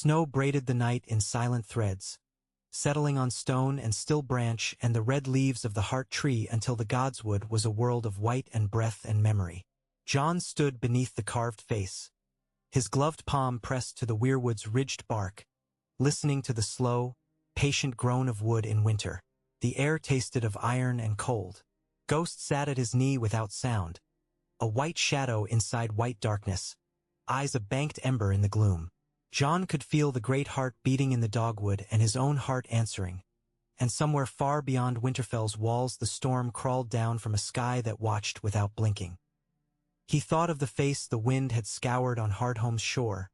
snow braided the night in silent threads, settling on stone and still branch and the red leaves of the heart tree until the godswood was a world of white and breath and memory. John stood beneath the carved face, his gloved palm pressed to the weirwood's ridged bark, listening to the slow, patient groan of wood in winter. The air tasted of iron and cold. Ghost sat at his knee without sound, a white shadow inside white darkness, eyes a banked ember in the gloom. John could feel the great heart beating in the dogwood and his own heart answering. And somewhere far beyond Winterfell's walls the storm crawled down from a sky that watched without blinking. He thought of the face the wind had scoured on Hardhome's shore,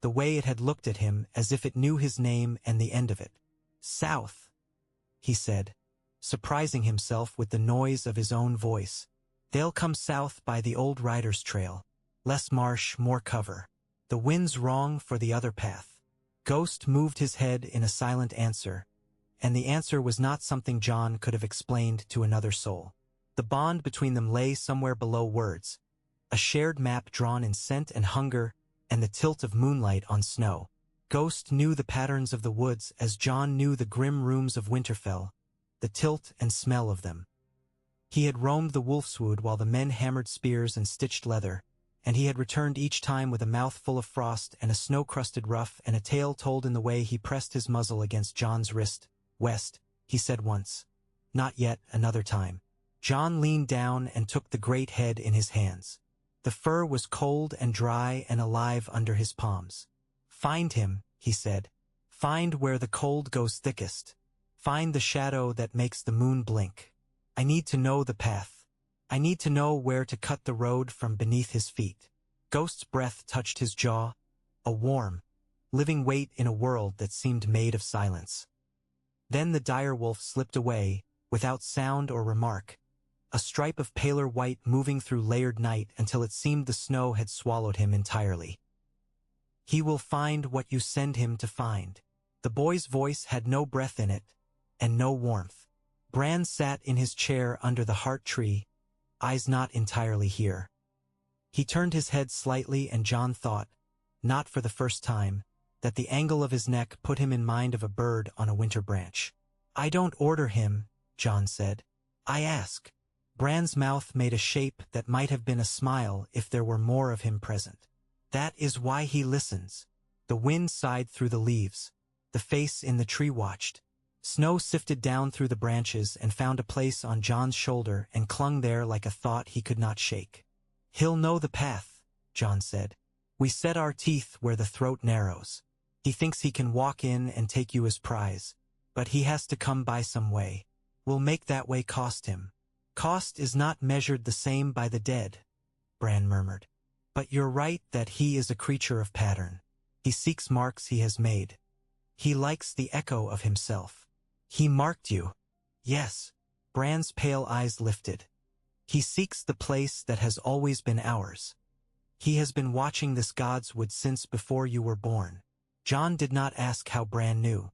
the way it had looked at him as if it knew his name and the end of it. "South," he said, surprising himself with the noise of his own voice. "They'll come south by the old rider's trail. Less marsh, more cover. The wind's wrong for the other path." Ghost moved his head in a silent answer, and the answer was not something John could have explained to another soul. The bond between them lay somewhere below words, a shared map drawn in scent and hunger and the tilt of moonlight on snow. Ghost knew the patterns of the woods as John knew the grim rooms of Winterfell, the tilt and smell of them. He had roamed the wolfswood while the men hammered spears and stitched leather, and he had returned each time with a mouth full of frost and a snow-crusted ruff and a tale told in the way he pressed his muzzle against John's wrist. "West," he said once. "Not yet," another time. John leaned down and took the great head in his hands. The fur was cold and dry and alive under his palms. "Find him," he said. "Find where the cold goes thickest. Find the shadow that makes the moon blink. I need to know the path. I need to know where to cut the road from beneath his feet." Ghost's breath touched his jaw, a warm, living weight in a world that seemed made of silence. Then the direwolf slipped away, without sound or remark, a stripe of paler white moving through layered night until it seemed the snow had swallowed him entirely. "He will find what you send him to find." The boy's voice had no breath in it, and no warmth. Bran sat in his chair under the heart tree, eyes not entirely here. He turned his head slightly and John thought, not for the first time, that the angle of his neck put him in mind of a bird on a winter branch. "I don't order him," John said. "I ask." Bran's mouth made a shape that might have been a smile if there were more of him present. "That is why he listens." The wind sighed through the leaves. The face in the tree watched. Snow sifted down through the branches and found a place on John's shoulder and clung there like a thought he could not shake. "He'll know the path," John said. "We set our teeth where the throat narrows. He thinks he can walk in and take you as prize, but he has to come by some way. We'll make that way cost him." "Cost is not measured the same by the dead," Bran murmured. "But you're right that he is a creature of pattern. He seeks marks he has made. He likes the echo of himself." "He marked you." "Yes." Bran's pale eyes lifted. "He seeks the place that has always been ours. He has been watching this godswood since before you were born." John did not ask how Bran knew.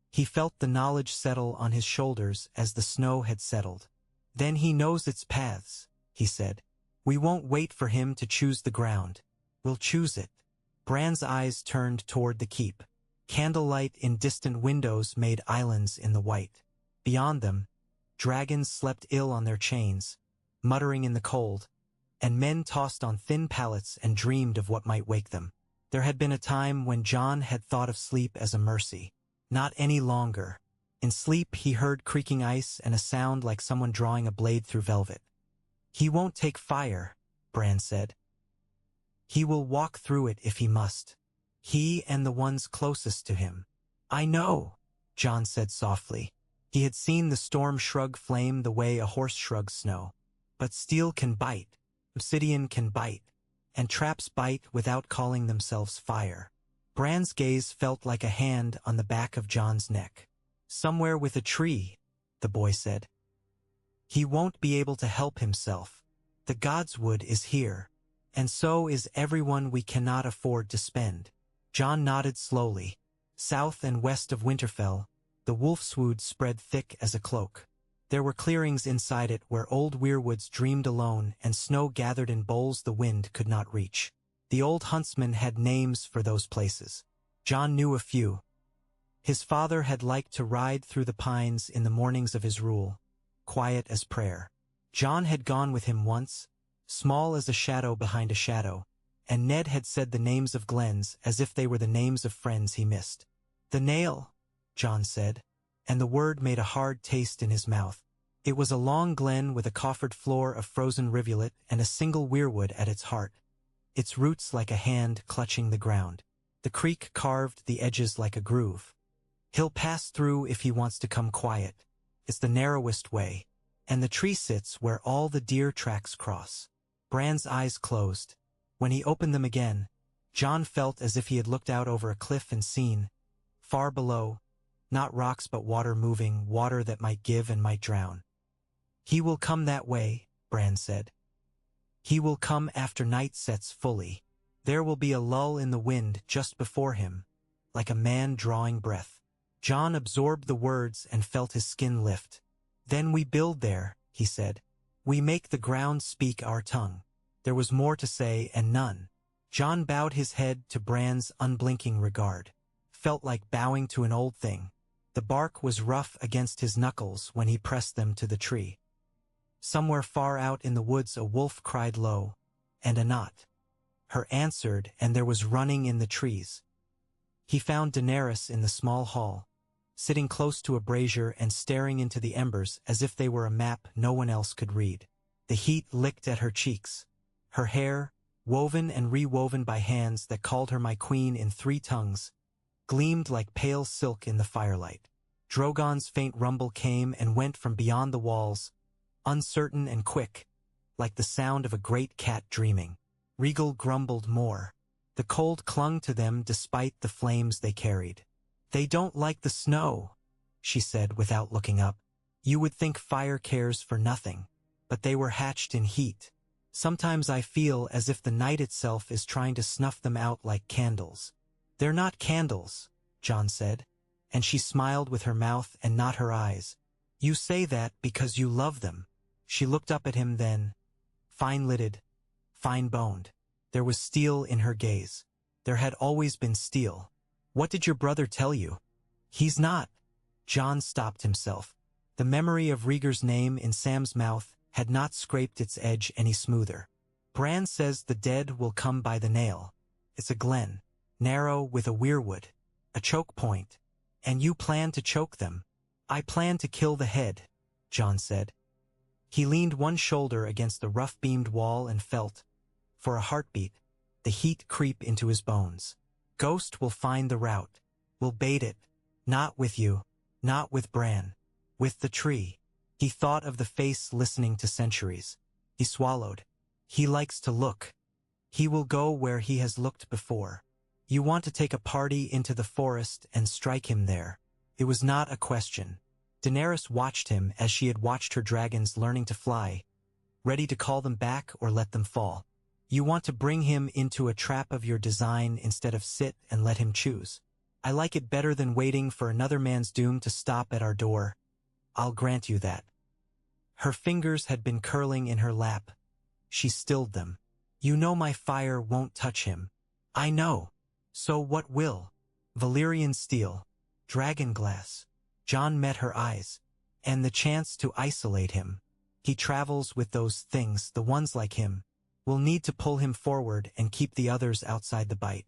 He felt the knowledge settle on his shoulders as the snow had settled. "Then he knows its paths," he said. "We won't wait for him to choose the ground. We'll choose it." Bran's eyes turned toward the keep. Candlelight in distant windows made islands in the white. Beyond them, dragons slept ill on their chains, muttering in the cold, and men tossed on thin pallets and dreamed of what might wake them. There had been a time when John had thought of sleep as a mercy. Not any longer. In sleep he heard creaking ice and a sound like someone drawing a blade through velvet. "He won't take fire," Bran said. "He will walk through it if he must. He and the ones closest to him." "I know," John said softly. He had seen the storm shrug flame the way a horse shrugs snow. But steel can bite, obsidian can bite, and traps bite without calling themselves fire. Bran's gaze felt like a hand on the back of John's neck. "Somewhere with a tree," the boy said. "He won't be able to help himself. The godswood is here, and so is everyone we cannot afford to spend." John nodded slowly. South and west of Winterfell, the wolfswood spread thick as a cloak. There were clearings inside it where old weirwoods dreamed alone and snow gathered in bowls the wind could not reach. The old huntsmen had names for those places. John knew a few. His father had liked to ride through the pines in the mornings of his rule, quiet as prayer. John had gone with him once, small as a shadow behind a shadow, and Ned had said the names of glens as if they were the names of friends he missed. "The nail," John said, and the word made a hard taste in his mouth. It was a long glen with a coffered floor of frozen rivulet and a single weirwood at its heart, its roots like a hand clutching the ground. The creek carved the edges like a groove. He'll pass through if he wants to come quiet. It's the narrowest way, and the tree sits where all the deer tracks cross. Bran's eyes closed. When he opened them again, John felt as if he had looked out over a cliff and seen, far below, not rocks but water moving, water that might give and might drown. "He will come that way," Bran said. "He will come after night sets fully. There will be a lull in the wind just before him, like a man drawing breath." John absorbed the words and felt his skin lift. "Then we build there," he said. "We make the ground speak our tongue." There was more to say and none. John bowed his head to Bran's unblinking regard. Felt like bowing to an old thing. The bark was rough against his knuckles when he pressed them to the tree. Somewhere far out in the woods a wolf cried low, and a knot. Her answered, and there was running in the trees. He found Daenerys in the small hall, sitting close to a brazier and staring into the embers as if they were a map no one else could read. The heat licked at her cheeks. Her hair, woven and rewoven by hands that called her my queen in 3 tongues, gleamed like pale silk in the firelight. Drogon's faint rumble came and went from beyond the walls, uncertain and quick, like the sound of a great cat dreaming. Regal grumbled more. The cold clung to them despite the flames they carried. "They don't like the snow," she said without looking up. "You would think fire cares for nothing, but they were hatched in heat. Sometimes I feel as if the night itself is trying to snuff them out like candles." "They're not candles," John said, and she smiled with her mouth and not her eyes. "You say that because you love them." She looked up at him then, fine-lidded, fine-boned. There was steel in her gaze. There had always been steel. "What did your brother tell you?" "He's not." John stopped himself. The memory of Rhaegar's name in Sam's mouth had not scraped its edge any smoother. "Bran says the dead will come by the nail. It's a glen, narrow with a weirwood, a choke point, and you plan to choke them." "I plan to kill the head," John said. He leaned one shoulder against the rough-beamed wall and felt, for a heartbeat, the heat creep into his bones. "Ghost will find the route. We'll bait it. Not with you. Not with Bran. With the tree." He thought of the face listening to centuries. He swallowed. "He likes to look. He will go where he has looked before. You want to take a party into the forest and strike him there." It was not a question. Daenerys watched him as she had watched her dragons learning to fly, ready to call them back or let them fall. "You want to bring him into a trap of your design instead of sit and let him choose. I like it better than waiting for another man's doom to stop at our door. I'll grant you that." Her fingers had been curling in her lap. She stilled them. "You know my fire won't touch him." "I know. So what will?" "Valyrian steel. Dragonglass." John met her eyes. "And the chance to isolate him. He travels with those things, the ones like him. We'll need to pull him forward and keep the others outside the bite.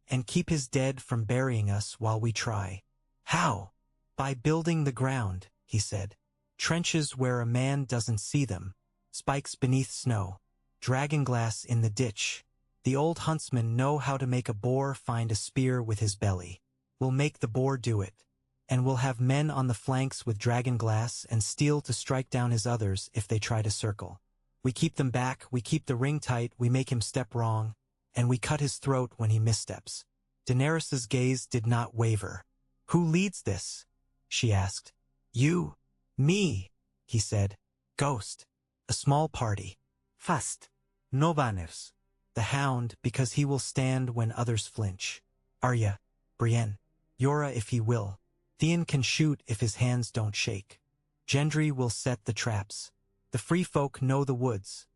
And keep his dead from burying us while we try." "How?" "By building the ground," he said. "Trenches where a man doesn't see them. Spikes beneath snow. Dragonglass in the ditch. The old huntsmen know how to make a boar find a spear with his belly. We'll make the boar do it. And we'll have men on the flanks with dragonglass and steel to strike down his others if they try to circle. We keep them back, we keep the ring tight, we make him step wrong, and we cut his throat when he missteps." Daenerys's gaze did not waver. "Who leads this?" she asked. "You." "Me," he said. "Ghost. A small party. Fast. No banners. The Hound, because he will stand when others flinch. Arya. Brienne. Yora if he will. Theon can shoot if his hands don't shake. Gendry will set the traps. The free folk know the woods.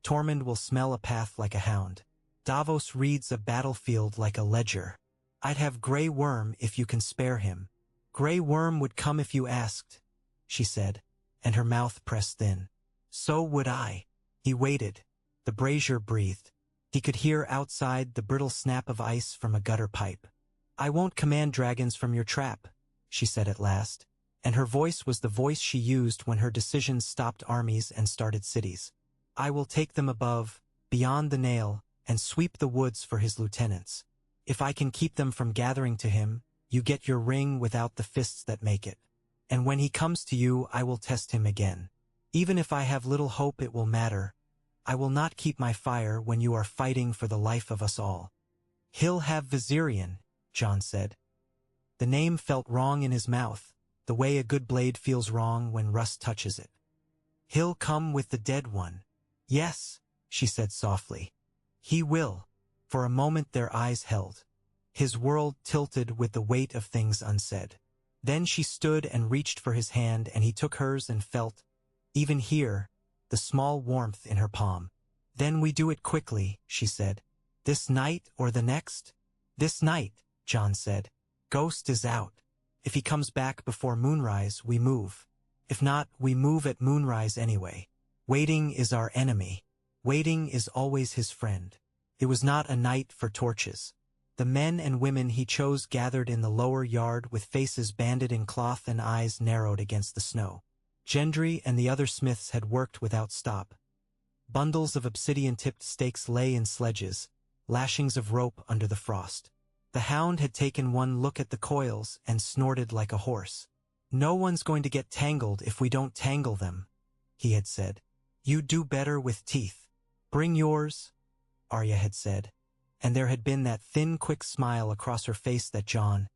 Tormund will smell a path like a hound. Davos reads a battlefield like a ledger. I'd have Grey Worm if you can spare him. Grey Worm would come if you asked, she said, and her mouth pressed thin. So would I. He waited. The brazier breathed. He could hear outside the brittle snap of ice from a gutter pipe. I won't command dragons from your trap, she said at last, and her voice was the voice she used when her decisions stopped armies and started cities. I will take them above, beyond the nail, and sweep the woods for his lieutenants. If I can keep them from gathering to him, you get your ring without the fists that make it. And when he comes to you, I will test him again. Even if I have little hope it will matter, I will not keep my fire when you are fighting for the life of us all. He'll have Viserion, Jon said. The name felt wrong in his mouth, the way a good blade feels wrong when rust touches it. He'll come with the dead one. Yes, she said softly. He will. For a moment their eyes held. His world tilted with the weight of things unsaid. Then she stood and reached for his hand, and he took hers and felt, even here, the small warmth in her palm. Then we do it quickly, she said. This night or the next? This night, Jon said. Ghost is out. If he comes back before moonrise, we move. If not, we move at moonrise anyway. Waiting is our enemy. Waiting is always his friend. It was not a night for torches. The men and women he chose gathered in the lower yard with faces banded in cloth and eyes narrowed against the snow. Gendry and the other smiths had worked without stop. Bundles of obsidian-tipped stakes lay in sledges, lashings of rope under the frost. The hound had taken one look at the coils and snorted like a horse. No one's going to get tangled if we don't tangle them, he had said. You do better with teeth. Bring yours, Arya had said, and there had been that thin, quick smile across her face that Jon,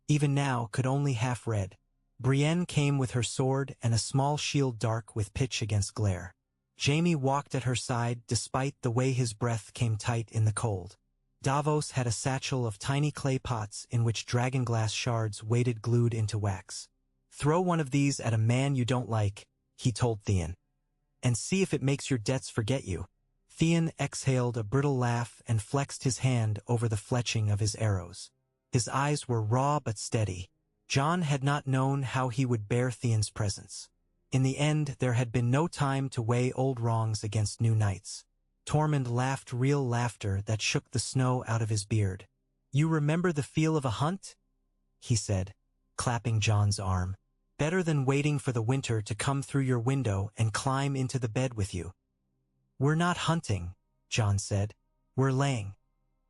even now, could only half read. Brienne came with her sword and a small shield dark with pitch against glare. Jaime walked at her side despite the way his breath came tight in the cold. Davos had a satchel of tiny clay pots in which dragonglass shards waited glued into wax. Throw one of these at a man you don't like, he told Theon, and see if it makes your debts forget you. Theon exhaled a brittle laugh and flexed his hand over the fletching of his arrows. His eyes were raw but steady. Jon had not known how he would bear Theon's presence. In the end, there had been no time to weigh old wrongs against new knights. Tormund laughed real laughter that shook the snow out of his beard. You remember the feel of a hunt? He said, clapping Jon's arm. Better than waiting for the winter to come through your window and climb into the bed with you. We're not hunting, Jon said. We're laying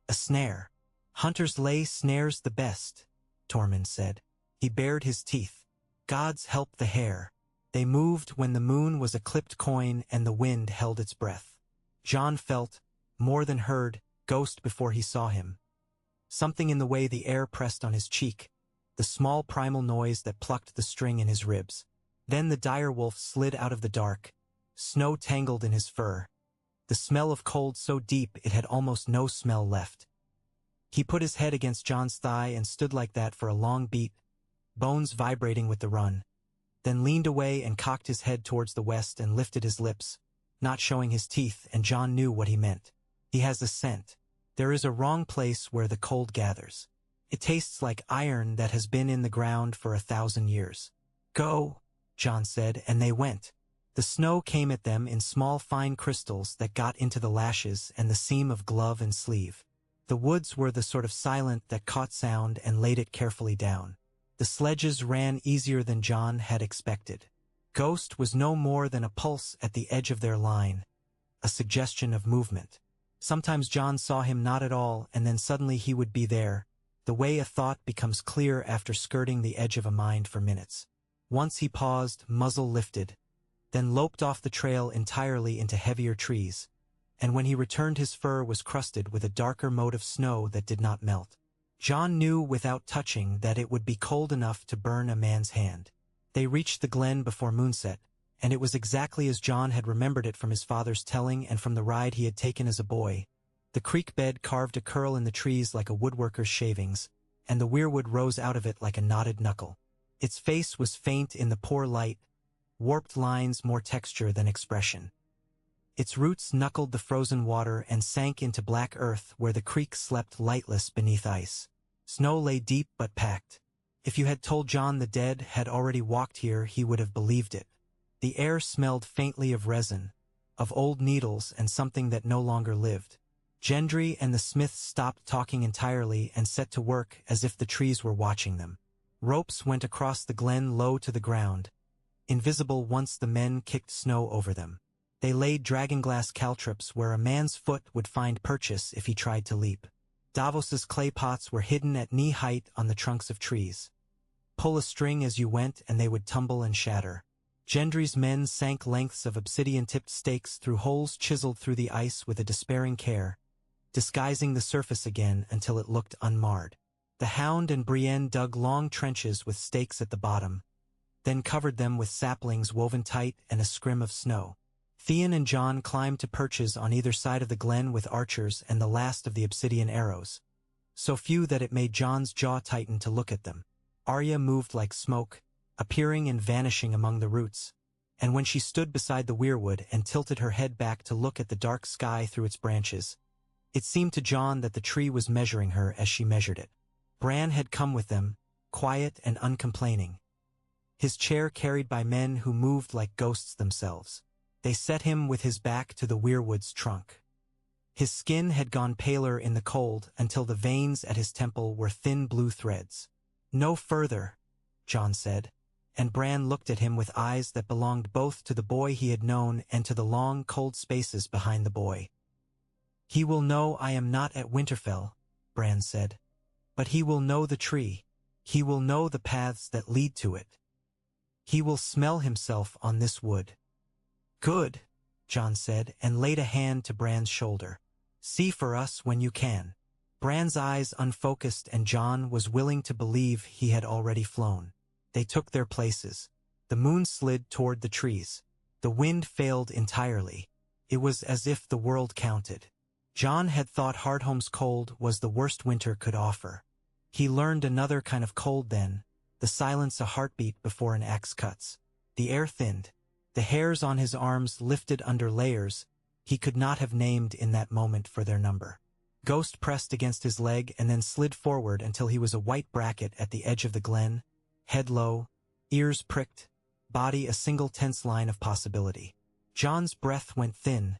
a snare. Hunters lay snares the best, Tormund said. He bared his teeth. Gods help the hare. They moved when the moon was a clipped coin and the wind held its breath. Jon felt, more than heard, Ghost before he saw him. Something in the way the air pressed on his cheek, the small primal noise that plucked the string in his ribs. Then the direwolf slid out of the dark, snow tangled in his fur. The smell of cold so deep it had almost no smell left. He put his head against Jon's thigh and stood like that for a long beat, bones vibrating with the run, then leaned away and cocked his head towards the west and lifted his lips, not showing his teeth, and Jon knew what he meant. He has a scent. There is a wrong place where the cold gathers. It tastes like iron that has been in the ground for 1,000 years. Go, Jon said, and they went. The snow came at them in small fine crystals that got into the lashes and the seam of glove and sleeve. The woods were the sort of silent that caught sound and laid it carefully down. The sledges ran easier than Jon had expected. Ghost was no more than a pulse at the edge of their line, a suggestion of movement. Sometimes Jon saw him not at all, and then suddenly he would be there, the way a thought becomes clear after skirting the edge of a mind for minutes. Once he paused, muzzle lifted, then loped off the trail entirely into heavier trees, and when he returned his fur was crusted with a darker mote of snow that did not melt. Jon knew without touching that it would be cold enough to burn a man's hand. They reached the glen before moonset, and it was exactly as Jon had remembered it from his father's telling and from the ride he had taken as a boy. The creek bed carved a curl in the trees like a woodworker's shavings, and the weirwood rose out of it like a knotted knuckle. Its face was faint in the poor light, warped lines more texture than expression. Its roots knuckled the frozen water and sank into black earth where the creek slept lightless beneath ice. Snow lay deep but packed. If you had told John the dead had already walked here, he would have believed it. The air smelled faintly of resin, of old needles and something that no longer lived. Gendry and the smiths stopped talking entirely and set to work as if the trees were watching them. Ropes went across the glen low to the ground, invisible once the men kicked snow over them. They laid dragonglass caltrops where a man's foot would find purchase if he tried to leap. Davos's clay pots were hidden at knee-height on the trunks of trees. Pull a string as you went and they would tumble and shatter. Gendry's men sank lengths of obsidian-tipped stakes through holes chiseled through the ice with a despairing care, disguising the surface again until it looked unmarred. The Hound and Brienne dug long trenches with stakes at the bottom, then covered them with saplings woven tight and a scrim of snow. Theon and Jon climbed to perches on either side of the glen with archers and the last of the obsidian arrows, so few that it made Jon's jaw tighten to look at them. Arya moved like smoke, appearing and vanishing among the roots, and when she stood beside the weirwood and tilted her head back to look at the dark sky through its branches, it seemed to Jon that the tree was measuring her as she measured it. Bran had come with them, quiet and uncomplaining, his chair carried by men who moved like ghosts themselves. They set him with his back to the weirwood's trunk. His skin had gone paler in the cold until the veins at his temple were thin blue threads. "No further," Jon said, and Bran looked at him with eyes that belonged both to the boy he had known and to the long, cold spaces behind the boy. "He will know I am not at Winterfell," Bran said. "But he will know the tree. He will know the paths that lead to it. He will smell himself on this wood." "Good," Jon said, and laid a hand to Bran's shoulder. "See for us when you can." Bran's eyes unfocused, and Jon was willing to believe he had already flown. They took their places. The moon slid toward the trees. The wind failed entirely. It was as if the world counted. Jon had thought Hardhome's cold was the worst winter could offer. He learned another kind of cold then, the silence a heartbeat before an axe cuts. The air thinned. The hairs on his arms lifted under layers he could not have named in that moment for their number. Ghost pressed against his leg and then slid forward until he was a white bracket at the edge of the glen, head low, ears pricked, body a single tense line of possibility. Jon's breath went thin,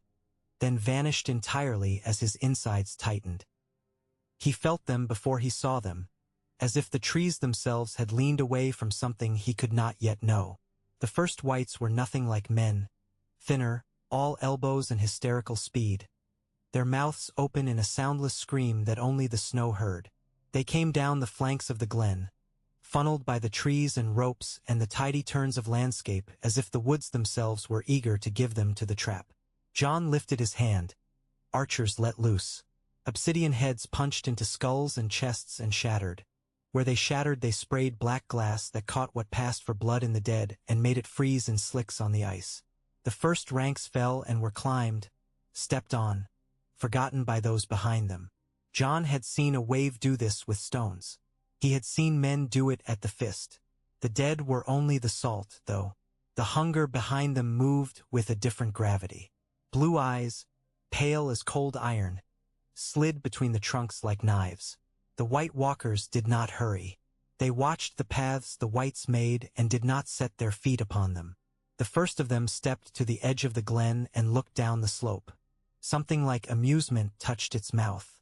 then vanished entirely as his insides tightened. He felt them before he saw them, as if the trees themselves had leaned away from something he could not yet know. The first wights were nothing like men, thinner, all elbows and hysterical speed, their mouths open in a soundless scream that only the snow heard. They came down the flanks of the glen, funneled by the trees and ropes and the tidy turns of landscape as if the woods themselves were eager to give them to the trap. Jon lifted his hand. Archers let loose. Obsidian heads punched into skulls and chests and shattered. Where they shattered, they sprayed black glass that caught what passed for blood in the dead and made it freeze in slicks on the ice. The first ranks fell and were climbed, stepped on, forgotten by those behind them. Jon had seen a wave do this with stones. He had seen men do it at the fist. The dead were only the salt, though. The hunger behind them moved with a different gravity. Blue eyes, pale as cold iron, slid between the trunks like knives. The White Walkers did not hurry. They watched the paths the Whites made and did not set their feet upon them. The first of them stepped to the edge of the glen and looked down the slope. Something like amusement touched its mouth.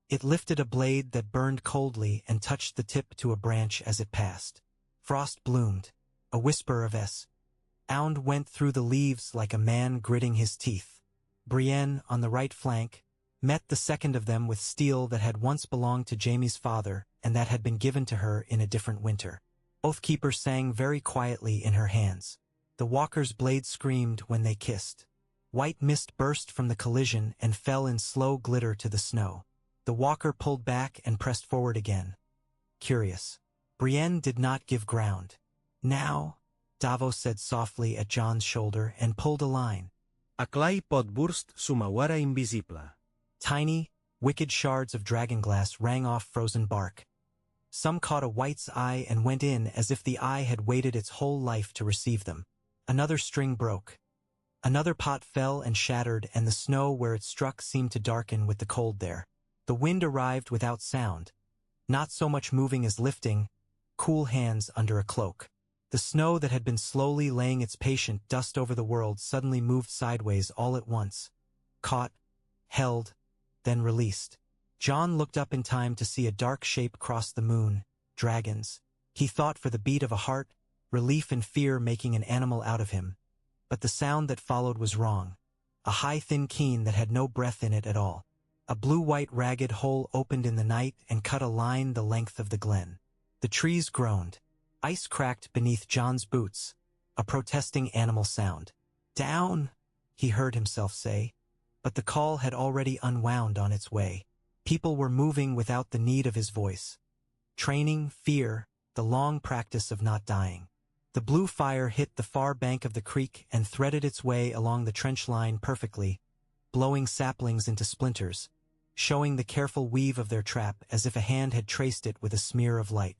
It lifted a blade that burned coldly and touched the tip to a branch as it passed. Frost bloomed. A whisper of sound went through the leaves like a man gritting his teeth. Brienne, on the right flank, met the second of them with steel that had once belonged to Jaime's father and that had been given to her in a different winter. Oathkeeper sang very quietly in her hands. The walker's blade screamed when they kissed. White mist burst from the collision and fell in slow glitter to the snow. The walker pulled back and pressed forward again. Curious. Brienne did not give ground. "Now," Davos said softly at Jon's shoulder and pulled a line. A clay podburst sumawara invisible. Tiny, wicked shards of dragonglass rang off frozen bark. Some caught a White's eye and went in as if the eye had waited its whole life to receive them. Another string broke. Another pot fell and shattered, and the snow where it struck seemed to darken with the cold there. The wind arrived without sound. not so much moving as lifting, cool hands under a cloak. The snow that had been slowly laying its patient dust over the world suddenly moved sideways all at once. Caught, held, then released. John looked up in time to see a dark shape cross the moon. Dragons. He thought for the beat of a heart, relief and fear making an animal out of him. But the sound that followed was wrong. A high thin keen that had no breath in it at all. A blue-white ragged hole opened in the night and cut a line the length of the glen. The trees groaned. Ice cracked beneath John's boots. A protesting animal sound. "Down," he heard himself say. But the call had already unwound on its way. People were moving without the need of his voice. Training, fear, the long practice of not dying. The blue fire hit the far bank of the creek and threaded its way along the trench line perfectly, blowing saplings into splinters, showing the careful weave of their trap as if a hand had traced it with a smear of light.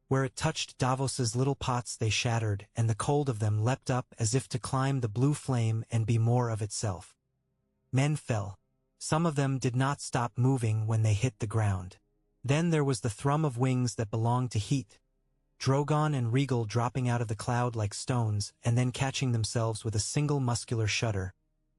Where it touched Davos's little pots they shattered, and the cold of them leapt up as if to climb the blue flame and be more of itself. Men fell. Some of them did not stop moving when they hit the ground. Then there was the thrum of wings that belonged to heat. Drogon and Regal dropping out of the cloud like stones and then catching themselves with a single muscular shudder,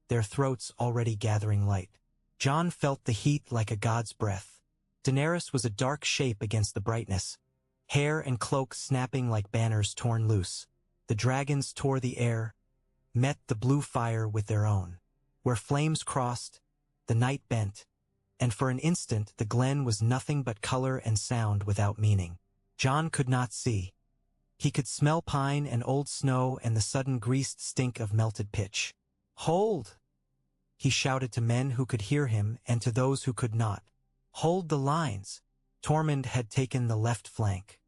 their throats already gathering light. Jon felt the heat like a god's breath. Daenerys was a dark shape against the brightness, hair and cloak snapping like banners torn loose. The dragons tore the air, met the blue fire with their own. Where flames crossed, the night bent, and for an instant the glen was nothing but color and sound without meaning. Jon could not see. He could smell pine and old snow and the sudden greased stink of melted pitch. "Hold!" he shouted to men who could hear him and to those who could not. "Hold the lines!" Tormund had taken the left flank.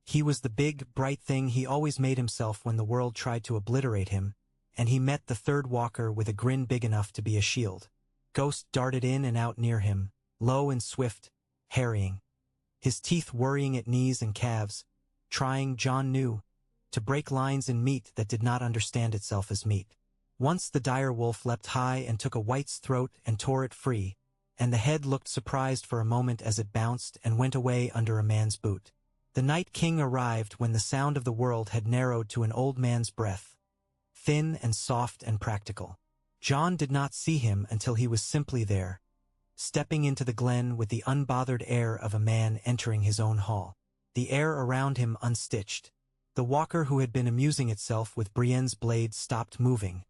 He was the big, bright thing he always made himself when the world tried to obliterate him, and he met the third walker with a grin big enough to be a shield. Ghost darted in and out near him, low and swift, harrying. His teeth worrying at knees and calves, trying, Jon knew, to break lines in meat that did not understand itself as meat. Once the dire wolf leapt high and took a white's throat and tore it free, and the head looked surprised for a moment as it bounced and went away under a man's boot. The Night King arrived when the sound of the world had narrowed to an old man's breath, thin and soft and practical. Jon did not see him until he was simply there, stepping into the glen with the unbothered air of a man entering his own hall. The air around him unstitched. The walker who had been amusing itself with Brienne's blade stopped moving,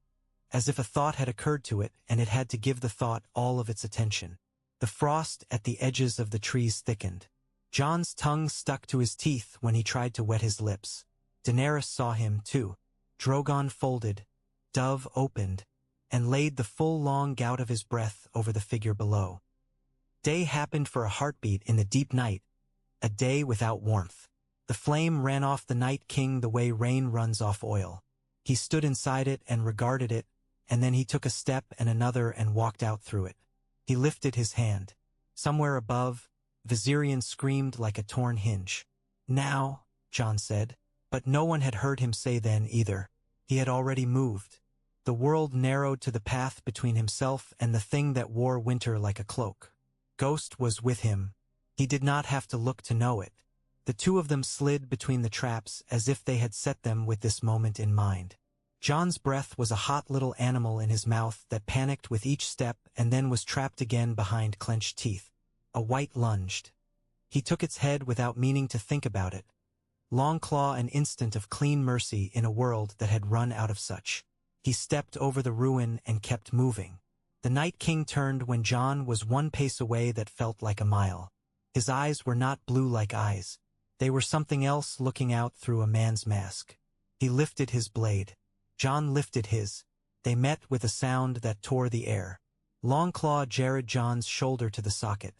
as if a thought had occurred to it and it had to give the thought all of its attention. The frost at the edges of the trees thickened. Jon's tongue stuck to his teeth when he tried to wet his lips. Daenerys saw him, too. Drogon folded, Dove opened, and laid the full long gout of his breath over the figure below. Day happened for a heartbeat in the deep night, a day without warmth. The flame ran off the Night King the way rain runs off oil. He stood inside it and regarded it, and then he took a step and another and walked out through it. He lifted his hand. Somewhere above, Viserion screamed like a torn hinge. "Now," Jon said, but no one had heard him say then either. He had already moved. The world narrowed to the path between himself and the thing that wore winter like a cloak. Ghost was with him. He did not have to look to know it. The two of them slid between the traps as if they had set them with this moment in mind. Jon's breath was a hot little animal in his mouth that panicked with each step and then was trapped again behind clenched teeth. A white lunged. He took its head without meaning to think about it. Longclaw an instant of clean mercy in a world that had run out of such. He stepped over the ruin and kept moving. The Night King turned when Jon was one pace away that felt like a mile. His eyes were not blue like eyes. They were something else looking out through a man's mask. He lifted his blade. Jon lifted his. They met with a sound that tore the air. Longclaw jarred Jon's shoulder to the socket.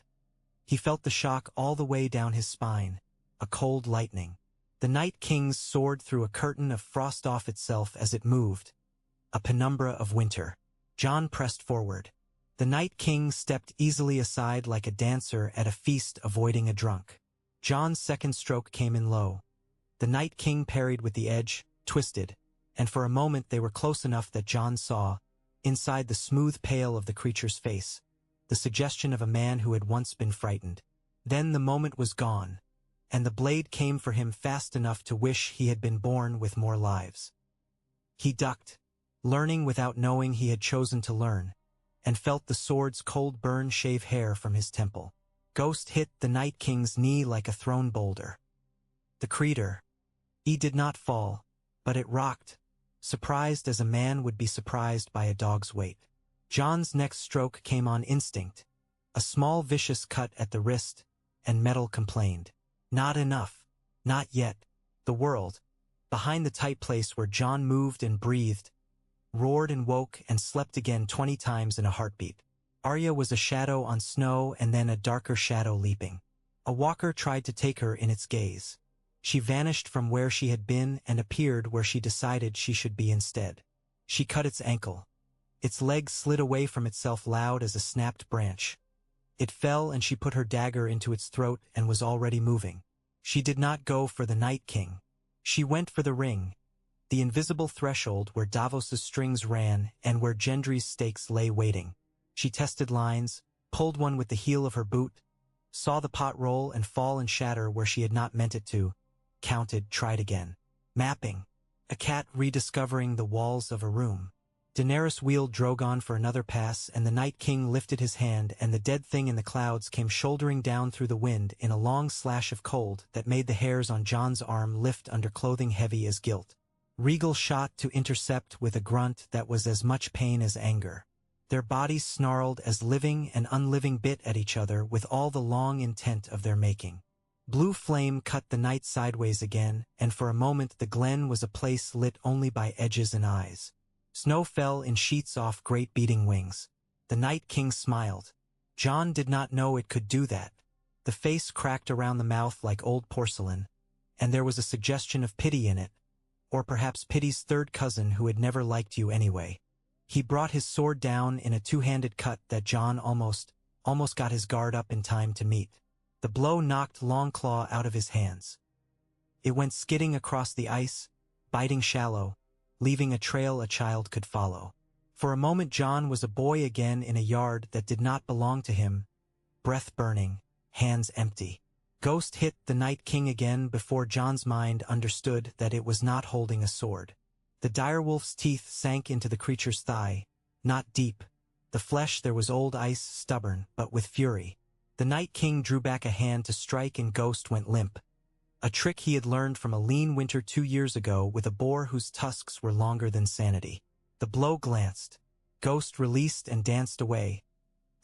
He felt the shock all the way down his spine, a cold lightning. The Night King's soared through a curtain of frost off itself as it moved, a penumbra of winter. Jon pressed forward. The Night King stepped easily aside like a dancer at a feast avoiding a drunk. Jon's second stroke came in low. The Night King parried with the edge, twisted, and for a moment they were close enough that Jon saw, inside the smooth pale of the creature's face, the suggestion of a man who had once been frightened. Then the moment was gone. and the blade came for him fast enough to wish he had been born with more lives. He ducked, learning without knowing he had chosen to learn, and felt the sword's cold burn shave hair from his temple. Ghost hit the Night King's knee like a thrown boulder. The creature, he did not fall, but it rocked, surprised as a man would be surprised by a dog's weight. John's next stroke came on instinct, a small vicious cut at the wrist, and metal complained. Not enough. Not yet. The world, behind the tight place where John moved and breathed, roared and woke and slept again 20 times in a heartbeat. Arya was a shadow on snow and then a darker shadow leaping. A walker tried to take her in its gaze. She vanished from where she had been and appeared where she decided she should be instead. She cut its ankle. Its leg slid away from itself loud as a snapped branch. It fell and she put her dagger into its throat and was already moving. She did not go for the Night King. She went for the ring, the invisible threshold where Davos's strings ran and where Gendry's stakes lay waiting. She tested lines, pulled one with the heel of her boot, saw the pot roll and fall and shatter where she had not meant it to, counted, tried again. Mapping. A cat rediscovering the walls of a room. Daenerys wheeled Drogon for another pass and the Night King lifted his hand and the dead thing in the clouds came shouldering down through the wind in a long slash of cold that made the hairs on Jon's arm lift under clothing heavy as guilt. Rhaegal shot to intercept with a grunt that was as much pain as anger. Their bodies snarled as living and unliving bit at each other with all the long intent of their making. Blue flame cut the night sideways again, and for a moment the glen was a place lit only by edges and eyes. Snow fell in sheets off great beating wings. The Night King smiled. Jon did not know it could do that. The face cracked around the mouth like old porcelain, and there was a suggestion of pity in it, or perhaps pity's third cousin who had never liked you anyway. He brought his sword down in a two-handed cut that Jon almost got his guard up in time to meet. The blow knocked Longclaw out of his hands. It went skidding across the ice, biting shallow, leaving a trail a child could follow. For a moment Jon was a boy again in a yard that did not belong to him, breath burning, hands empty. Ghost hit the Night King again before Jon's mind understood that it was not holding a sword. The direwolf's teeth sank into the creature's thigh, not deep. The flesh there was old ice, stubborn, but with fury. The Night King drew back a hand to strike and Ghost went limp. A trick he had learned from a lean winter 2 years ago with a boar whose tusks were longer than sanity. The blow glanced. Ghost released and danced away,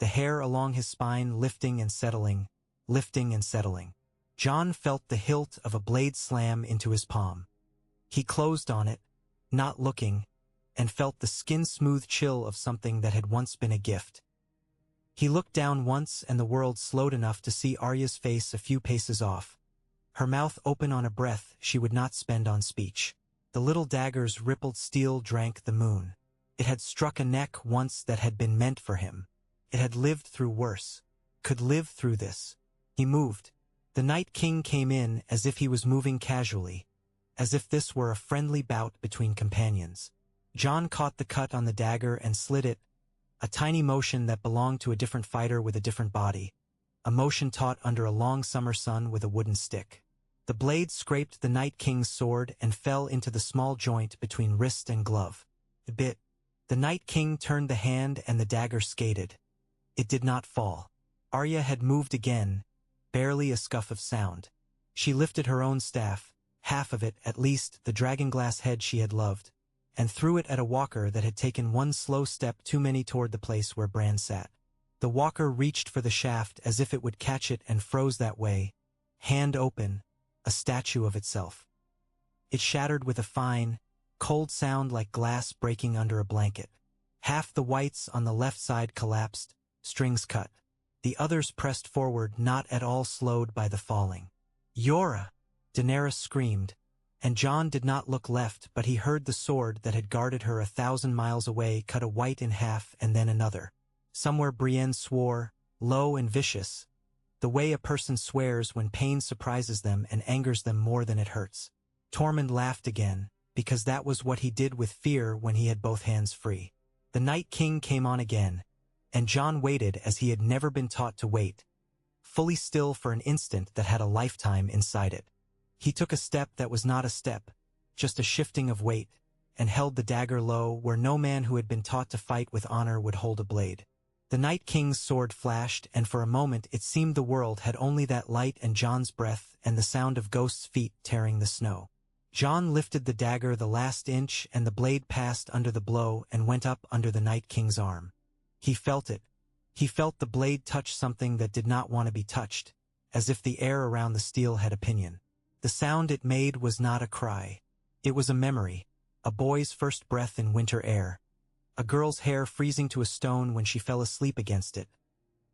the hair along his spine lifting and settling, lifting and settling. Jon felt the hilt of a blade slam into his palm. He closed on it, not looking, and felt the skin-smooth chill of something that had once been a gift. He looked down once and the world slowed enough to see Arya's face a few paces off. Her mouth open on a breath she would not spend on speech. The little dagger's rippled steel drank the moon. It had struck a neck once that had been meant for him. It had lived through worse, could live through this. He moved. The Night King came in as if he was moving casually, as if this were a friendly bout between companions. Jon caught the cut on the dagger and slid it, a tiny motion that belonged to a different fighter with a different body, a motion taught under a long summer sun with a wooden stick. The blade scraped the Night King's sword and fell into the small joint between wrist and glove. The bit. The Night King turned the hand and the dagger skated. It did not fall. Arya had moved again, barely a scuff of sound. She lifted her own staff, half of it, at least, the Dragonglass head she had loved, and threw it at a walker that had taken one slow step too many toward the place where Bran sat. The walker reached for the shaft as if it would catch it and froze that way, hand open, a statue of itself. It shattered with a fine, cold sound like glass breaking under a blanket. Half the whites on the left side collapsed, strings cut. The others pressed forward, not at all slowed by the falling. "Yora!" Daenerys screamed, and Jon did not look left, but he heard the sword that had guarded her 1,000 miles away cut a white in half and then another. Somewhere Brienne swore, low and vicious, the way a person swears when pain surprises them and angers them more than it hurts. Tormund laughed again, because that was what he did with fear when he had both hands free. The Night King came on again, and Jon waited as he had never been taught to wait. fully still for an instant that had a lifetime inside it. He took a step that was not a step, just a shifting of weight, and held the dagger low where no man who had been taught to fight with honor would hold a blade. The Night King's sword flashed, and for a moment it seemed the world had only that light and Jon's breath and the sound of Ghost's feet tearing the snow. Jon lifted the dagger the last inch, and the blade passed under the blow and went up under the Night King's arm. He felt it. He felt the blade touch something that did not want to be touched, as if the air around the steel had opinion. The sound it made was not a cry. It was a memory, a boy's first breath in winter air, a girl's hair freezing to a stone when she fell asleep against it,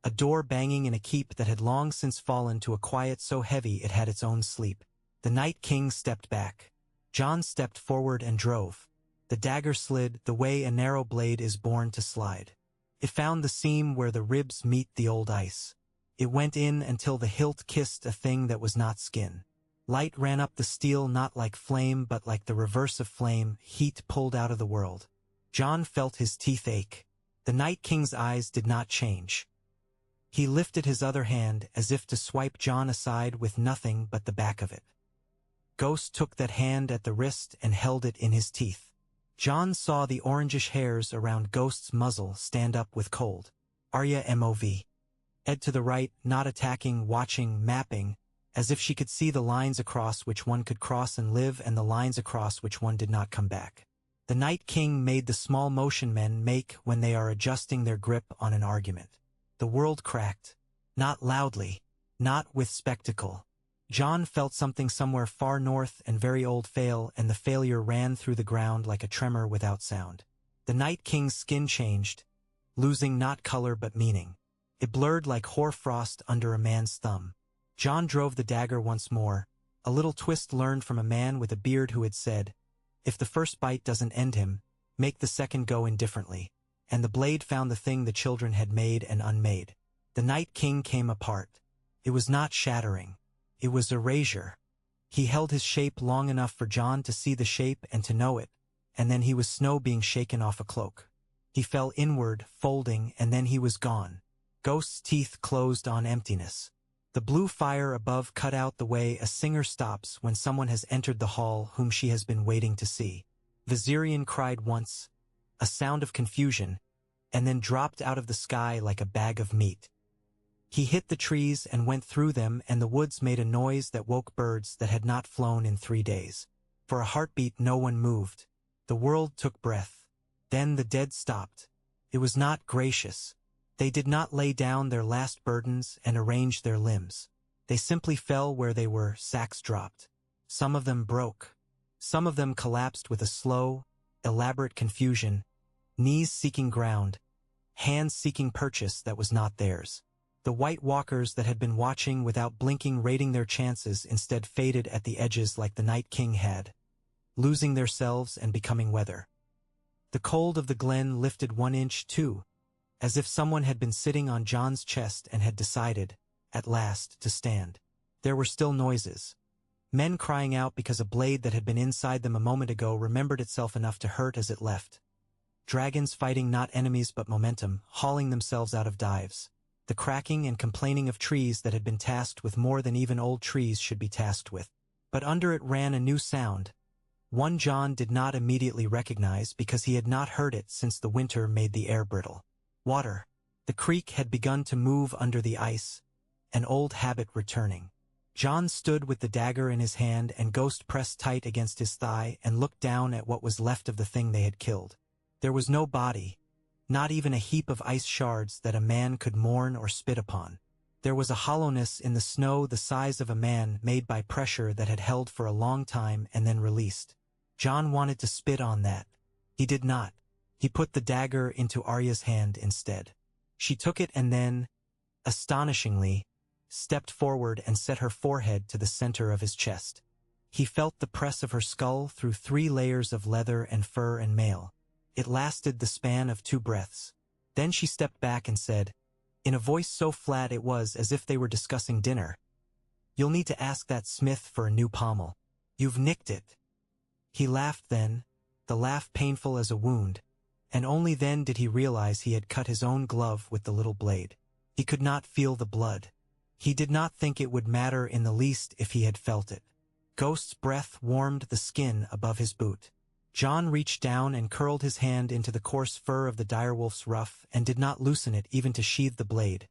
a door banging in a keep that had long since fallen to a quiet so heavy it had its own sleep. The Night King stepped back. Jon stepped forward and drove. The dagger slid the way a narrow blade is born to slide. It found the seam where the ribs meet the old ice. It went in until the hilt kissed a thing that was not skin. Light ran up the steel, not like flame but like the reverse of flame, heat pulled out of the world. Jon felt his teeth ache. The Night King's eyes did not change. He lifted his other hand as if to swipe Jon aside with nothing but the back of it. Ghost took that hand at the wrist and held it in his teeth. Jon saw the orangish hairs around Ghost's muzzle stand up with cold. Arya MOV. Ed to the right, not attacking, watching, mapping, as if she could see the lines across which one could cross and live and the lines across which one did not come back. The Night King made the small motion men make when they are adjusting their grip on an argument. The world cracked. Not loudly. Not with spectacle. Jon felt something somewhere far north and very old fail, and the failure ran through the ground like a tremor without sound. The Night King's skin changed, losing not color but meaning. It blurred like hoarfrost under a man's thumb. Jon drove the dagger once more, a little twist learned from a man with a beard who had said, "If the first bite doesn't end him, make the second go indifferently." And the blade found the thing the children had made and unmade. The Night King came apart. It was not shattering. It was erasure. He held his shape long enough for Jon to see the shape and to know it, and then he was snow being shaken off a cloak. He fell inward, folding, and then he was gone. Ghost's teeth closed on emptiness. The blue fire above cut out the way a singer stops when someone has entered the hall whom she has been waiting to see. Viserion cried once, a sound of confusion, and then dropped out of the sky like a bag of meat. He hit the trees and went through them, and the woods made a noise that woke birds that had not flown in 3 days. For a heartbeat no one moved. The world took breath. Then the dead stopped. It was not gracious. They did not lay down their last burdens and arrange their limbs. They simply fell where they were, sacks dropped. Some of them broke. Some of them collapsed with a slow, elaborate confusion, knees seeking ground, hands seeking purchase that was not theirs. The White Walkers that had been watching without blinking, rating their chances, instead faded at the edges like the Night King had, losing themselves and becoming weather. The cold of the glen lifted 1 inch too, as if someone had been sitting on Jon's chest and had decided, at last, to stand. There were still noises. Men crying out because a blade that had been inside them a moment ago remembered itself enough to hurt as it left. Dragons fighting not enemies but momentum, hauling themselves out of dives. The cracking and complaining of trees that had been tasked with more than even old trees should be tasked with. But under it ran a new sound. One Jon did not immediately recognize because he had not heard it since the winter made the air brittle. Water. The creek had begun to move under the ice, an old habit returning. Jon stood with the dagger in his hand and Ghost pressed tight against his thigh and looked down at what was left of the thing they had killed. There was no body, not even a heap of ice shards that a man could mourn or spit upon. There was a hollowness in the snow the size of a man made by pressure that had held for a long time and then released. Jon wanted to spit on that. He did not. He put the dagger into Arya's hand instead. She took it and then, astonishingly, stepped forward and set her forehead to the center of his chest. He felt the press of her skull through 3 layers of leather and fur and mail. It lasted the span of 2 breaths. Then she stepped back and said, in a voice so flat it was as if they were discussing dinner, "You'll need to ask that smith for a new pommel. You've nicked it." He laughed then, the laugh painful as a wound, and only then did he realize he had cut his own glove with the little blade. He could not feel the blood. He did not think it would matter in the least if he had felt it. Ghost's breath warmed the skin above his boot. John reached down and curled his hand into the coarse fur of the direwolf's ruff and did not loosen it even to sheathe the blade,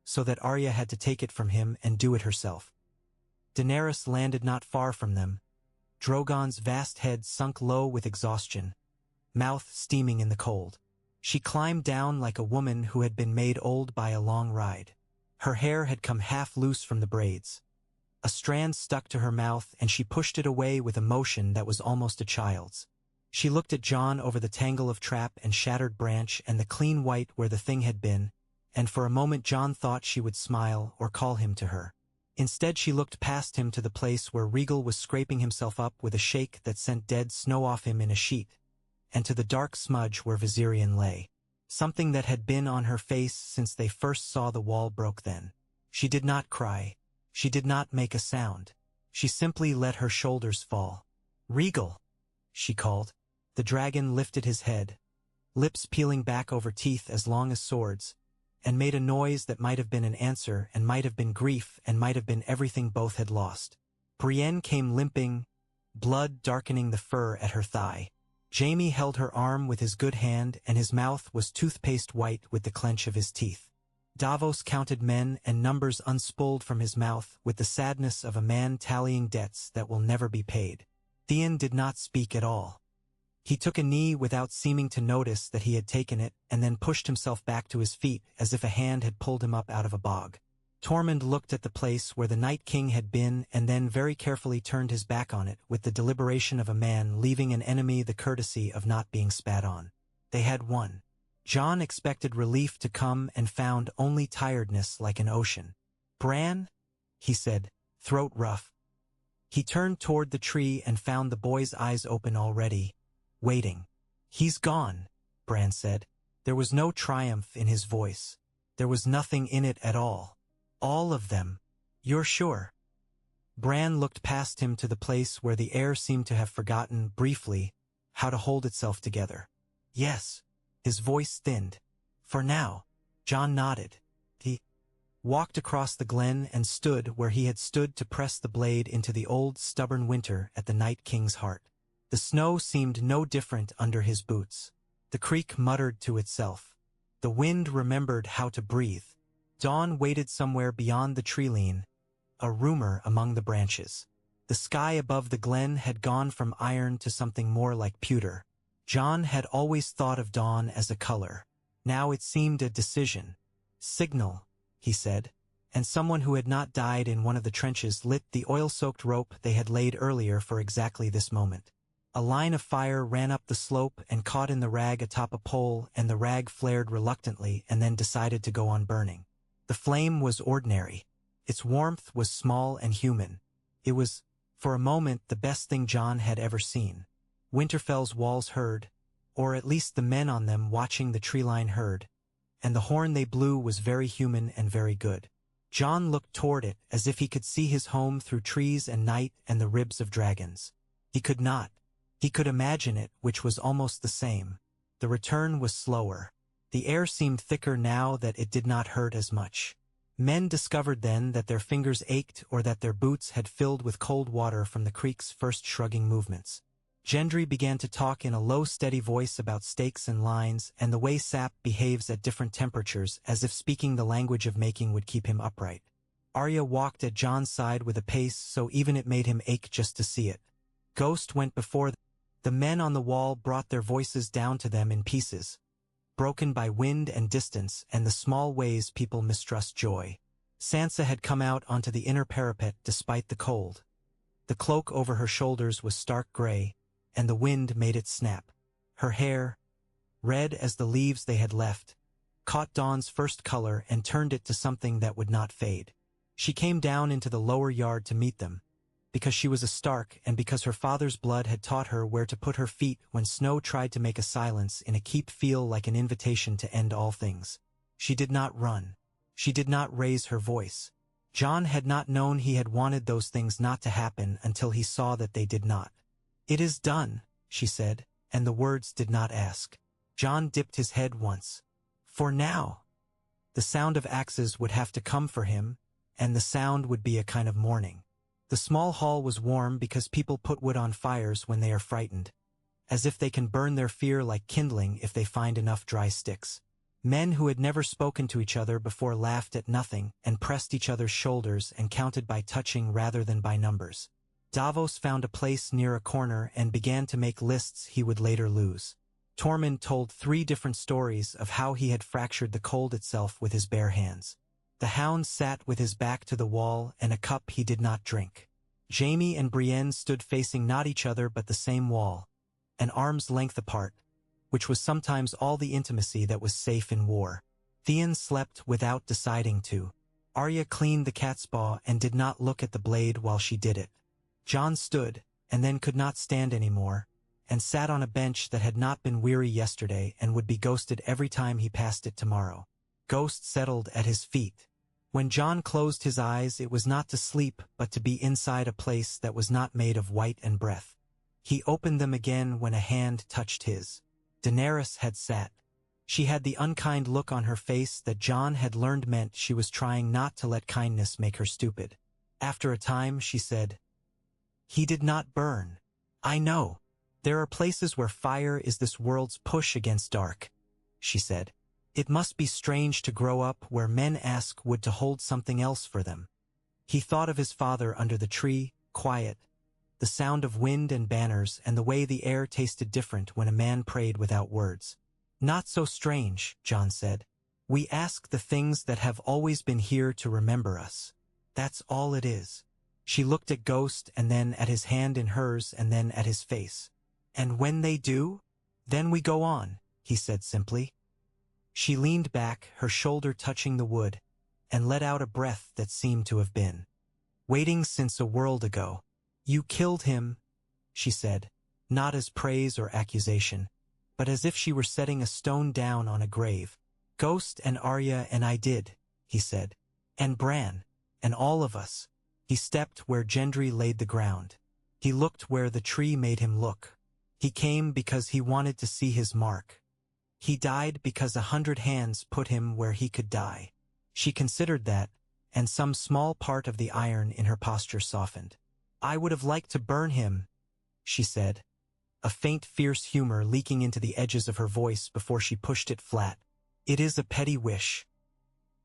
so that Arya had to take it from him and do it herself. Daenerys landed not far from them. Drogon's vast head sunk low with exhaustion, mouth steaming in the cold. She climbed down like a woman who had been made old by a long ride. Her hair had come half loose from the braids. A strand stuck to her mouth and she pushed it away with a motion that was almost a child's. She looked at John over the tangle of trap and shattered branch and the clean white where the thing had been, and for a moment John thought she would smile or call him to her. Instead she looked past him to the place where Regal was scraping himself up with a shake that sent dead snow off him in a sheet, and to the dark smudge where Viserion lay. Something that had been on her face since they first saw the wall broke then. She did not cry. She did not make a sound. She simply let her shoulders fall. "Regal," she called. The dragon lifted his head, lips peeling back over teeth as long as swords, and made a noise that might have been an answer and might have been grief and might have been everything both had lost. Brienne came limping, blood darkening the fur at her thigh. Jaime held her arm with his good hand and his mouth was toothpaste white with the clench of his teeth. Davos counted men and numbers unspooled from his mouth with the sadness of a man tallying debts that will never be paid. Theon did not speak at all. He took a knee without seeming to notice that he had taken it and then pushed himself back to his feet as if a hand had pulled him up out of a bog. Tormund looked at the place where the Night King had been and then very carefully turned his back on it with the deliberation of a man leaving an enemy the courtesy of not being spat on. They had won. Jon expected relief to come and found only tiredness like an ocean. "Bran?" he said, throat rough. He turned toward the tree and found the boy's eyes open already, waiting. "He's gone," Bran said. There was no triumph in his voice. There was nothing in it at all. "All of them. You're sure?" Bran looked past him to the place where the air seemed to have forgotten, briefly, how to hold itself together. "Yes." His voice thinned. "For now." Jon nodded. He walked across the glen and stood where he had stood to press the blade into the old stubborn winter at the Night King's heart. The snow seemed no different under his boots. The creek muttered to itself. The wind remembered how to breathe. Dawn waited somewhere beyond the tree-line, a rumor among the branches. The sky above the glen had gone from iron to something more like pewter. Jon had always thought of dawn as a color. Now it seemed a decision. "Signal," he said, and someone who had not died in one of the trenches lit the oil-soaked rope they had laid earlier for exactly this moment. A line of fire ran up the slope and caught in the rag atop a pole, and the rag flared reluctantly and then decided to go on burning. The flame was ordinary. Its warmth was small and human. It was, for a moment, the best thing Jon had ever seen. Winterfell's walls heard, or at least the men on them watching the tree-line heard, and the horn they blew was very human and very good. Jon looked toward it as if he could see his home through trees and night and the ribs of dragons. He could not. He could imagine it, which was almost the same. The return was slower. The air seemed thicker now that it did not hurt as much. Men discovered then that their fingers ached or that their boots had filled with cold water from the creek's first shrugging movements. Gendry began to talk in a low, steady voice about stakes and lines and the way sap behaves at different temperatures, as if speaking the language of making would keep him upright. Arya walked at Jon's side with a pace so even it made him ache just to see it. Ghost went before them. The men on the wall brought their voices down to them in pieces, broken by wind and distance and the small ways people mistrust joy. Sansa had come out onto the inner parapet despite the cold. The cloak over her shoulders was stark gray, and the wind made it snap. Her hair, red as the leaves they had left, caught dawn's first color and turned it to something that would not fade. She came down into the lower yard to meet them, because she was a Stark and because her father's blood had taught her where to put her feet when snow tried to make a silence in a keep feel like an invitation to end all things. She did not run. She did not raise her voice. Jon had not known he had wanted those things not to happen until he saw that they did not. "It is done," she said, and the words did not ask. Jon dipped his head once. For now. The sound of axes would have to come for him, and the sound would be a kind of mourning. The small hall was warm because people put wood on fires when they are frightened, as if they can burn their fear like kindling if they find enough dry sticks. Men who had never spoken to each other before laughed at nothing and pressed each other's shoulders and counted by touching rather than by numbers. Davos found a place near a corner and began to make lists he would later lose. Tormund told 3 different stories of how he had fractured the cold itself with his bare hands. The hound sat with his back to the wall and a cup he did not drink. Jaime and Brienne stood facing not each other but the same wall, an arm's length apart, which was sometimes all the intimacy that was safe in war. Theon slept without deciding to. Arya cleaned the cat's paw and did not look at the blade while she did it. Jon stood, and then could not stand any more, and sat on a bench that had not been weary yesterday and would be ghosted every time he passed it tomorrow. Ghost settled at his feet. When Jon closed his eyes, it was not to sleep but to be inside a place that was not made of white and breath. He opened them again when a hand touched his. Daenerys had sat. She had the unkind look on her face that Jon had learned meant she was trying not to let kindness make her stupid. After a time, she said, "He did not burn. I know. There are places where fire is this world's push against dark," she said. "It must be strange to grow up where men ask wood to hold something else for them." He thought of his father under the tree, quiet, the sound of wind and banners and the way the air tasted different when a man prayed without words. "Not so strange," Jon said. "We ask the things that have always been here to remember us. That's all it is." She looked at Ghost and then at his hand in hers and then at his face. "And when they do, then we go on," he said simply. She leaned back, her shoulder touching the wood, and let out a breath that seemed to have been waiting since a world ago. "You killed him," she said, not as praise or accusation, but as if she were setting a stone down on a grave. "Ghost and Arya and I did," he said. "And Bran, and all of us." He stepped where Gendry laid the ground. He looked where the tree made him look. He came because he wanted to see his mark. He died because 100 hands put him where he could die. She considered that, and some small part of the iron in her posture softened. "I would have liked to burn him," she said, a faint fierce humor leaking into the edges of her voice before she pushed it flat. "It is a petty wish.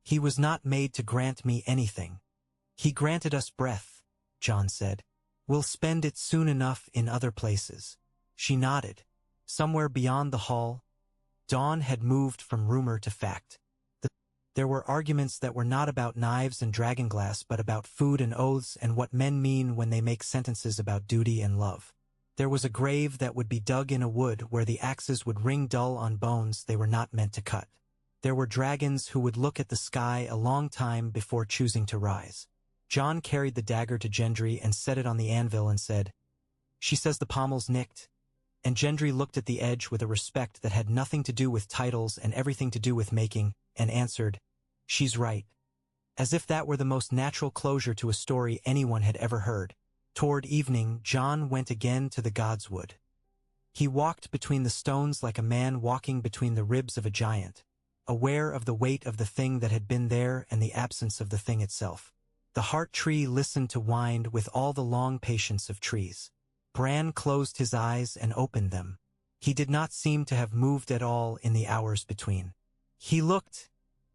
He was not made to grant me anything." "He granted us breath," Jon said. "We'll spend it soon enough in other places." She nodded. Somewhere beyond the hall, dawn had moved from rumor to fact. There were arguments that were not about knives and dragonglass but about food and oaths and what men mean when they make sentences about duty and love. There was a grave that would be dug in a wood where the axes would ring dull on bones they were not meant to cut. There were dragons who would look at the sky a long time before choosing to rise. Jon carried the dagger to Gendry and set it on the anvil and said, "She says the pommel's nicked." And Gendry looked at the edge with a respect that had nothing to do with titles and everything to do with making, and answered, "She's right." As if that were the most natural closure to a story anyone had ever heard. Toward evening, Jon went again to the Godswood. He walked between the stones like a man walking between the ribs of a giant, aware of the weight of the thing that had been there and the absence of the thing itself. The heart tree listened to wind with all the long patience of trees. Bran closed his eyes and opened them. He did not seem to have moved at all in the hours between. "He looked,"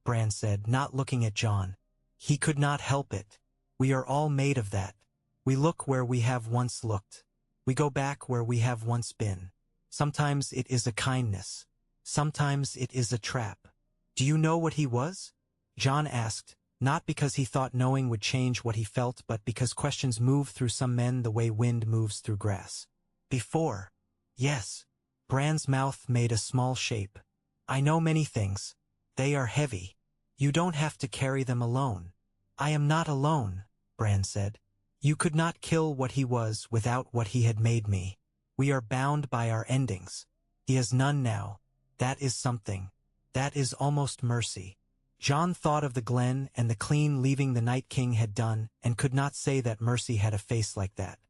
Bran said, not looking at Jon. "He could not help it. We are all made of that. We look where we have once looked. We go back where we have once been. Sometimes it is a kindness. Sometimes it is a trap." "Do you know what he was?" Jon asked, not because he thought knowing would change what he felt but because questions move through some men the way wind moves through grass. "Before. Yes." Bran's mouth made a small shape. "I know many things. They are heavy. You don't have to carry them alone." "I am not alone," Bran said. "You could not kill what he was without what he had made me. We are bound by our endings. He has none now. That is something. That is almost mercy." Jon thought of the glen and the clean leaving the Night King had done and could not say that mercy had a face like that.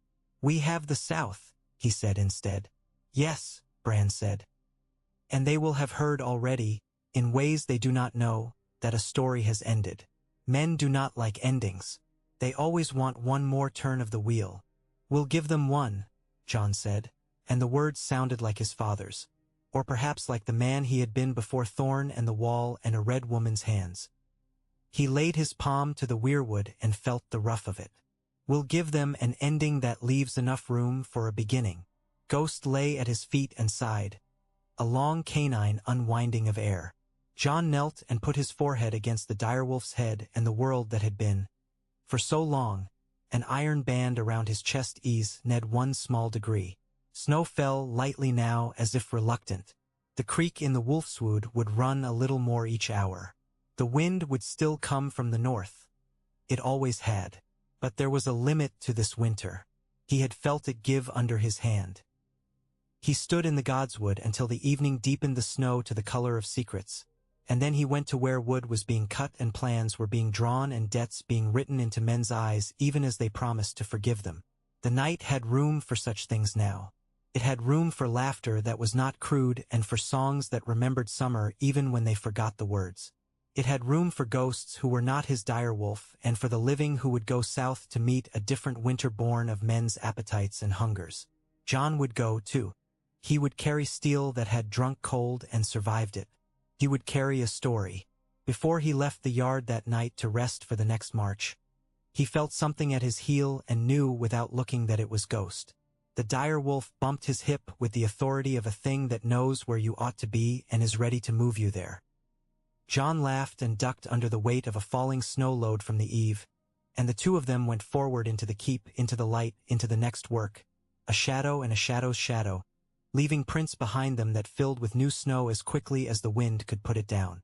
"We have the South," he said instead. "Yes," Bran said. "And they will have heard already, in ways they do not know, that a story has ended. Men do not like endings. They always want one more turn of the wheel. We'll give them one, John said, and the words sounded like his father's, or perhaps like the man he had been before Thorn and the wall and a red woman's hands. He laid his palm to the weirwood and felt the rough of it. We'll give them an ending that leaves enough room for a beginning. Ghost lay at his feet and sighed, a long canine unwinding of air. John knelt and put his forehead against the direwolf's head and the world that had been, for so long, an iron band around his chest eased Ned one small degree. Snow fell lightly now as if reluctant. The creek in the Wolfswood would run a little more each hour. The wind would still come from the north. It always had. But there was a limit to this winter. He had felt it give under his hand. He stood in the godswood until the evening deepened the snow to the color of secrets, and then he went to where wood was being cut and plans were being drawn and debts being written into men's eyes even as they promised to forgive them. The night had room for such things now. It had room for laughter that was not crude and for songs that remembered summer even when they forgot the words. It had room for ghosts who were not his direwolf and for the living who would go south to meet a different winter born of men's appetites and hungers. John would go, too. He would carry steel that had drunk cold and survived it. He would carry a story. Before he left the yard that night to rest for the next march, he felt something at his heel and knew without looking that it was Ghost. The direwolf bumped his hip with the authority of a thing that knows where you ought to be and is ready to move you there. John laughed and ducked under the weight of a falling snow load from the eave, and the two of them went forward into the keep, into the light, into the next work, a shadow and a shadow's shadow, leaving prints behind them that filled with new snow as quickly as the wind could put it down.